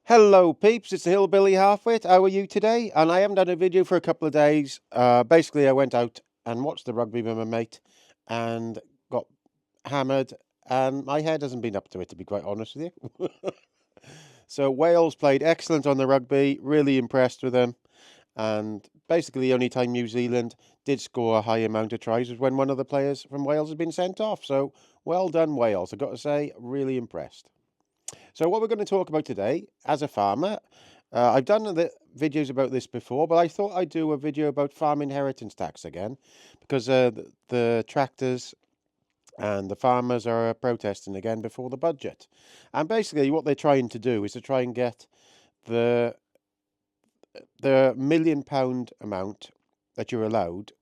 Hello peeps, it's the Hillbilly Halfwit. How are you today? And I haven't done a video for a couple of days. Basically, I went out and watched the rugby with my mate and got hammered, and my head hasn't been up to it, to be quite honest with you. So Wales played excellent on the rugby, really impressed with them. And basically, the only time New Zealand did score a high amount of tries was when one of the players from Wales had been sent off. So well done, Wales. I've got to say, really impressed. So what we're going to talk about today, as a farmer, I've done the videos about this before, but I thought I'd do a video about farm inheritance tax again, because the tractors and the farmers are protesting again before the budget. And basically what they're trying to do is to try and get the £1 million amount that you're allowed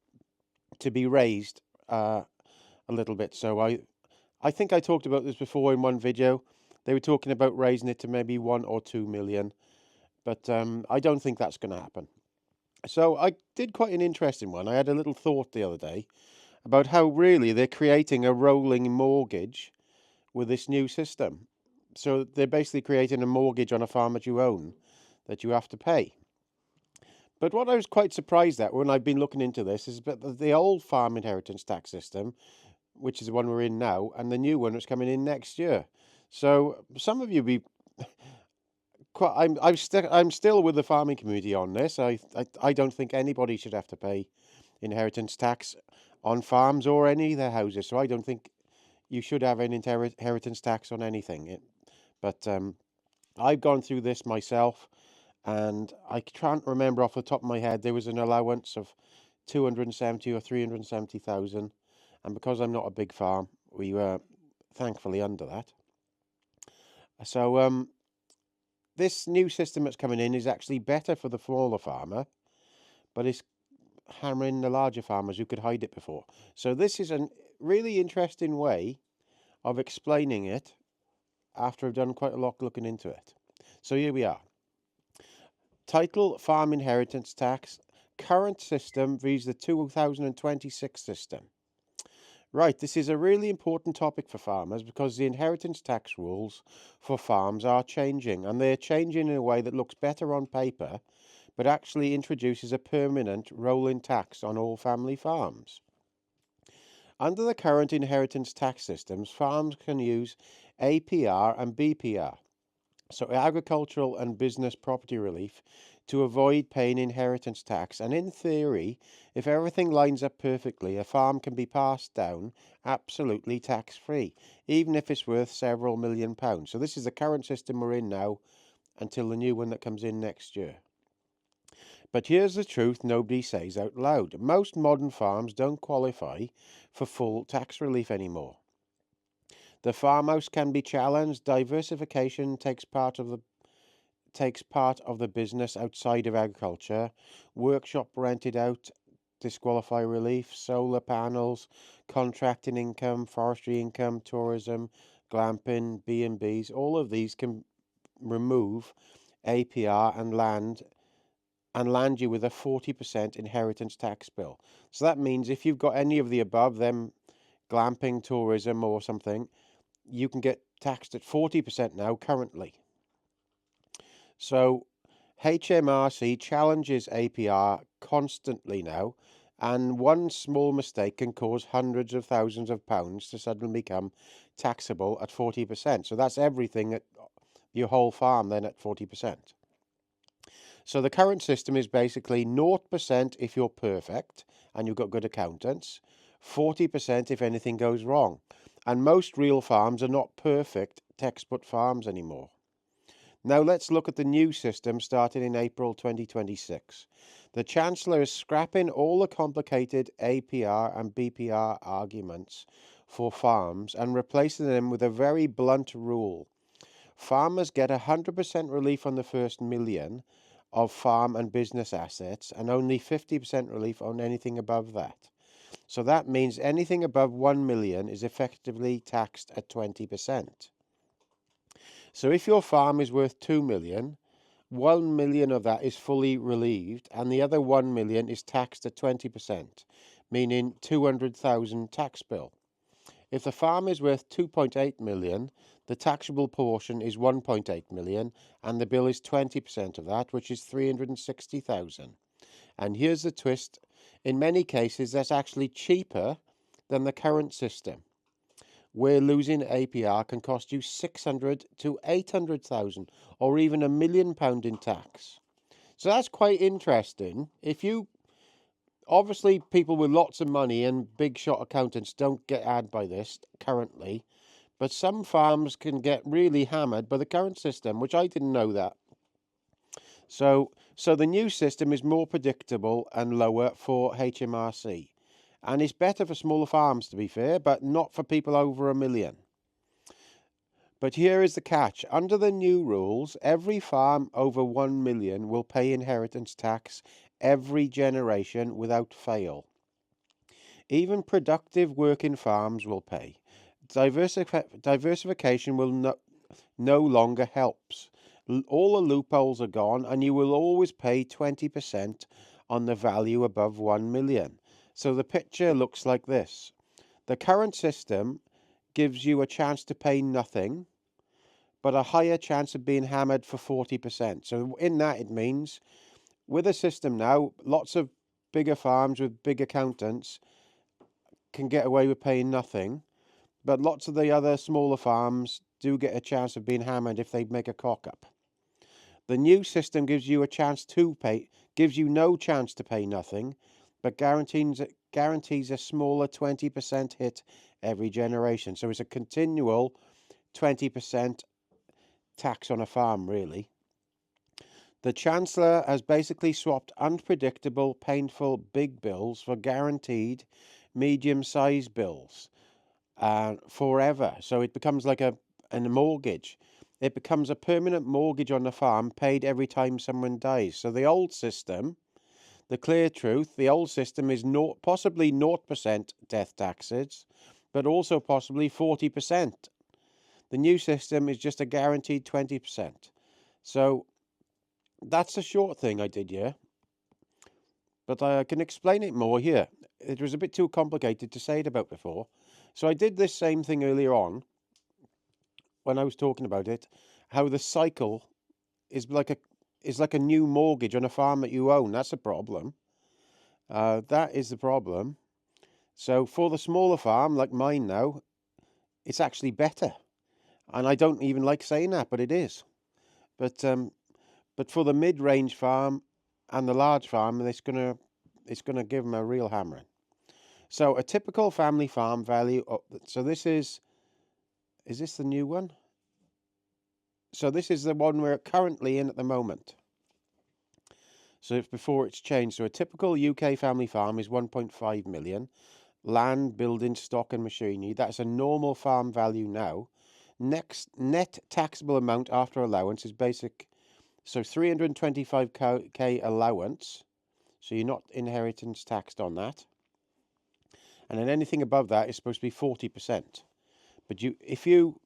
to be raised a little bit. So I think I talked about this before in one video. They were talking about raising it to maybe 1 or 2 million, but I don't think that's going to happen. So I did quite an interesting one. I had a little thought the other day about how really they're creating a rolling mortgage with this new system. So they're basically creating a mortgage on a farm that you own that you have to pay. But what I was quite surprised at when I've been looking into this is that the old farm inheritance tax system, which is the one we're in now, and the new one that's coming in next year. So some of you be quite. I'm still with the farming community on this. I don't think anybody should have to pay inheritance tax on farms or any of their houses. So I don't think you should have an inheritance tax on anything. But I've gone through this myself, and I can't remember off the top of my head. There was an allowance of 270 or 370,000, and because I'm not a big farm, we were thankfully under that. So this new system that's coming in is actually better for the smaller farmer, but it's hammering the larger farmers who could hide it before. So this is a really interesting way of explaining it after I've done quite a lot looking into it. So here we are. Title: Farm Inheritance Tax. Current system vs the 2026 system. Right, this is a really important topic for farmers because the inheritance tax rules for farms are changing, and they're changing in a way that looks better on paper but actually introduces a permanent rolling tax on all family farms. Under the current inheritance tax systems, farms can use APR and BPR, so agricultural and business property relief, to avoid paying inheritance tax. And in theory, if everything lines up perfectly, a farm can be passed down absolutely tax free, even if it's worth several £1 million. So this is the current system we're in now until the new one that comes in next year. But here's the truth nobody says out loud. Most modern farms don't qualify for full tax relief anymore. The farmhouse can be challenged. Diversification takes part of the business outside of agriculture. Workshop rented out disqualify relief. Solar panels, contracting income, forestry income, tourism, glamping, B&Bs. All of these can remove APR and land you with a 40% inheritance tax bill. So that means if you've got any of the above, them glamping, tourism or something, you can get taxed at 40% now currently. So HMRC challenges APR constantly now, and one small mistake can cause hundreds of thousands of pounds to suddenly become taxable at 40%. So that's everything at your whole farm then at 40%. So the current system is basically 0% if you're perfect and you've got good accountants, 40% if anything goes wrong. And most real farms are not perfect textbook farms anymore. Now let's look at the new system starting in April 2026. The Chancellor is scrapping all the complicated APR and BPR arguments for farms and replacing them with a very blunt rule. Farmers get 100% relief on the first million of farm and business assets and only 50% relief on anything above that. So that means anything above 1 million is effectively taxed at 20%. So if your farm is worth 2 million, 1 million of that is fully relieved and the other 1 million is taxed at 20%, meaning 200,000 tax bill. If the farm is worth 2.8 million, the taxable portion is 1.8 million, and the bill is 20% of that, which is 360,000. And here's the twist: in many cases, that's actually cheaper than the current system, where losing APR can cost you 600 to 800,000, or even £1 million in tax. So that's quite interesting. If you Obviously, people with lots of money and big shot accountants don't get had by this currently, but some farms can get really hammered by the current system, which I didn't know that. So the new system is more predictable and lower for HMRC, and it's better for smaller farms, to be fair, but not for people over £1 million. But here is the catch: under the new rules, every farm over 1 million will pay inheritance tax every generation without fail. Even productive working farms will pay. Diversification will no longer helps. All the loopholes are gone, and you will always pay 20% on the value above 1 million. So the picture looks like this. The current system gives you a chance to pay nothing, but a higher chance of being hammered for 40%. So in that, it means with a system now, lots of bigger farms with big accountants can get away with paying nothing, but lots of the other smaller farms do get a chance of being hammered if they make a cock up. The new system gives you no chance to pay nothing, but guarantees a smaller 20% hit every generation. So it's a continual 20% tax on a farm, really. The Chancellor has basically swapped unpredictable, painful big bills for guaranteed medium-sized bills forever. So it becomes like a mortgage. It becomes a permanent mortgage on the farm, paid every time someone dies. So the old system, the clear truth, the old system is possibly 0% death taxes, but also possibly 40%. The new system is just a guaranteed 20%. So that's a short thing I did here, but I can explain it more here. It was a bit too complicated to say it about before. So I did this same thing earlier on when I was talking about it, how the cycle is like a new mortgage on a farm that you own. That's a problem. That is the problem. So for the smaller farm like mine now, it's actually better. And I don't even like saying that, but it is. But for the mid-range farm and the large farm, it's gonna give them a real hammering. So a typical family farm value. So this is this the new one? So this is the one we're currently in at the moment. So it's before it's changed. So a typical UK family farm is 1.5 million. Land, building, stock and machinery. That's a normal farm value now. Next net taxable amount after allowance is basic. So 325k allowance. So you're not inheritance taxed on that. And then anything above that is supposed to be 40%. But if you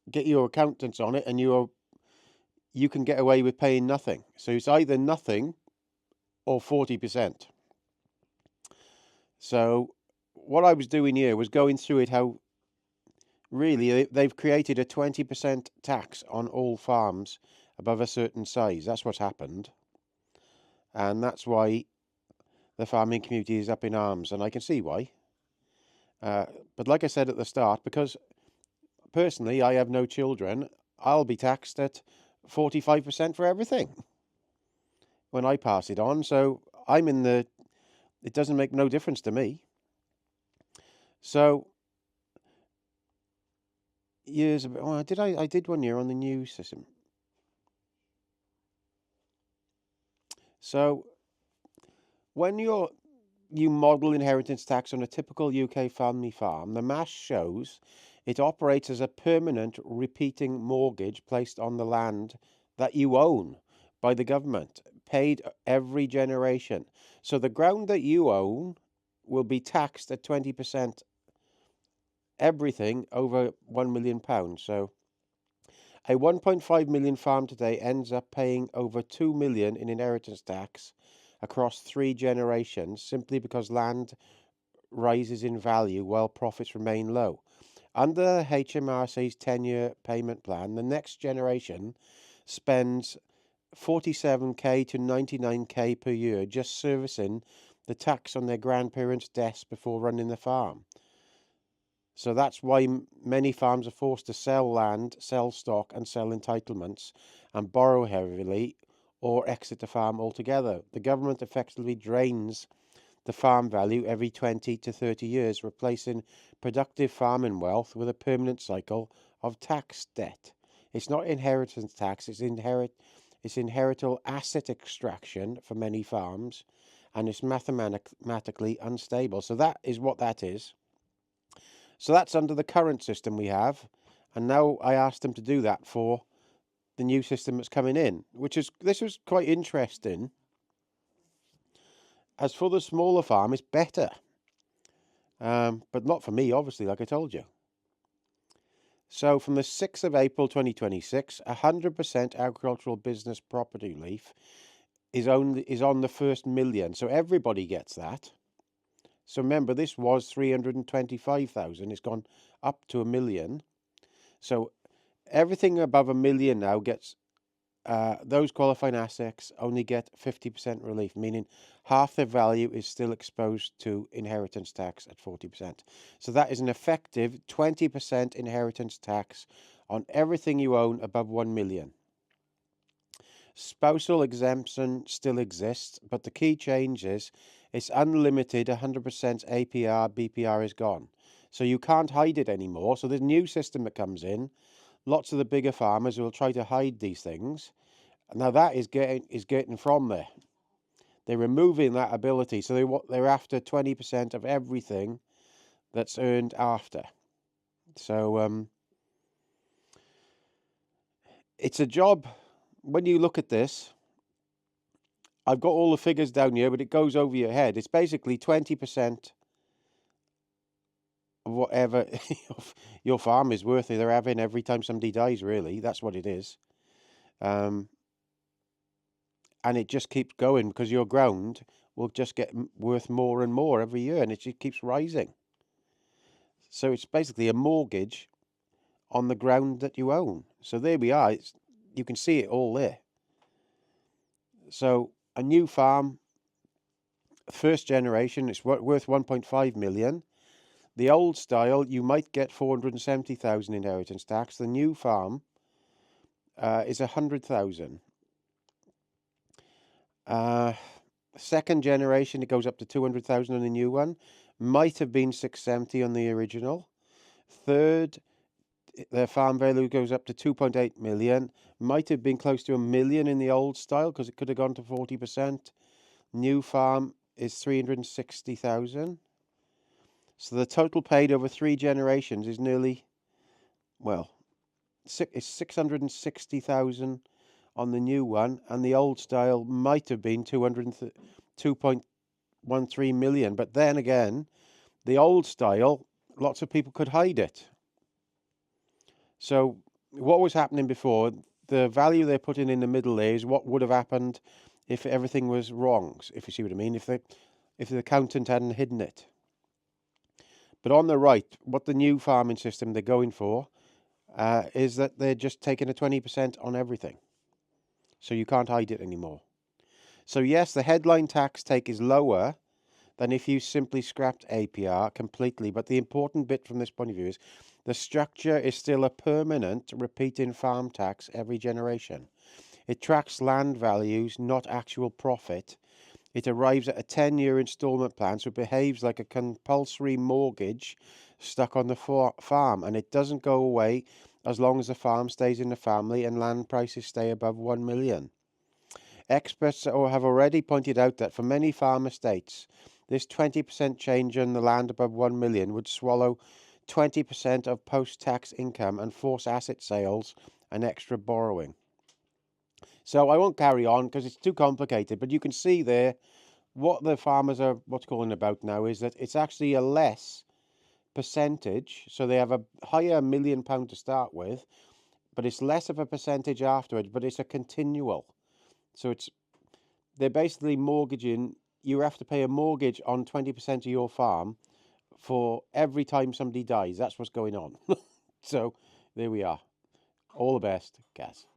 get your accountants on it, and you can get away with paying nothing. So it's either nothing or 40%. So what I was doing here was going through it, how really they've created a 20% tax on all farms above a certain size. That's what's happened. And that's why the farming community is up in arms, and I can see why. But like I said at the start, because personally I have no children, I'll be taxed at 45% for everything when I pass it on. So it doesn't make no difference to me. So years ago, I did one year on the new system. So when you model inheritance tax on a typical UK family farm, the math shows it operates as a permanent repeating mortgage placed on the land that you own by the government, paid every generation. So the ground that you own will be taxed at 20%, everything over £1 million. So a 1.5 million farm today ends up paying over 2 million in inheritance tax across 3 generations, simply because land rises in value while profits remain low. Under HMRC's 10-year payment plan, the next generation spends 47k to 99k per year just servicing the tax on their grandparents' deaths before running the farm. So that's why many farms are forced to sell land, sell stock, and sell entitlements, and borrow heavily, or exit the farm altogether. The government effectively drains the farm value every 20 to 30 years, replacing productive farming wealth with a permanent cycle of tax debt. It's not inheritance tax, it's inheritable asset extraction for many farms, and it's mathematically unstable. So that is what that is. So that's under the current system we have, and now I asked them to do that for the new system that's coming in, this was quite interesting. As for the smaller farm, it's better. But not for me, obviously, like I told you. So from the 6th of April 2026, 100% agricultural business property relief is on the first million. So everybody gets that. So remember, this was 325,000. It's gone up to 1 million. So everything above 1 million now gets, those qualifying assets only get 50% relief, meaning half their value is still exposed to inheritance tax at 40%. So that is an effective 20% inheritance tax on everything you own above 1 million. Spousal exemption still exists, but the key change is it's unlimited 100% APR, BPR is gone. So you can't hide it anymore. So there's a new system that comes in. Lots of the bigger farmers will try to hide these things. Now that is getting from there. They're removing that ability. So they're after 20% of everything that's earned after. So it's a job. When you look at this, I've got all the figures down here, but it goes over your head. It's basically 20% of whatever your farm is worth. They're having every time somebody dies, really. That's what it is. And it just keeps going because your ground will just get worth more and more every year, and it just keeps rising. So it's basically a mortgage on the ground that you own. So there we are. You can see it all there. So a new farm, first generation, it's worth 1.5 million. The old style, you might get 470,000 inheritance tax. The new farm is 100,000. Second generation, it goes up to 200,000 on the new one. Might have been 670 on the original. Third, the farm value goes up to 2.8 million. Might have been close to 1 million in the old style because it could have gone to 40%. New farm is 360,000. So the total paid over 3 generations is nearly, well, it's 660,000 on the new one, and the old style might have been 2.13 million. But then again, the old style, lots of people could hide it. So what was happening before, the value they're putting in the middle there is what would have happened if everything was wrong, if you see what I mean, if the accountant hadn't hidden it. But on the right, what the new farming system they're going for is that they're just taking a 20% on everything. So you can't hide it anymore. So yes, the headline tax take is lower than if you simply scrapped APR completely. But the important bit from this point of view is the structure is still a permanent repeating farm tax every generation. It tracks land values, not actual profit. It arrives at a 10-year installment plan, so it behaves like a compulsory mortgage stuck on the farm, and it doesn't go away as long as the farm stays in the family and land prices stay above 1 million. Experts have already pointed out that for many farm estates, this 20% change in the land above 1 million would swallow 20% of post-tax income and force asset sales and extra borrowing. So I won't carry on because it's too complicated, but you can see there what the farmers are calling about now is that it's actually a less percentage. So they have a higher £1 million to start with, but it's less of a percentage afterwards, but it's a continual. So they're basically mortgaging, you have to pay a mortgage on 20% of your farm for every time somebody dies. That's what's going on. So there we are. All the best, Gaz.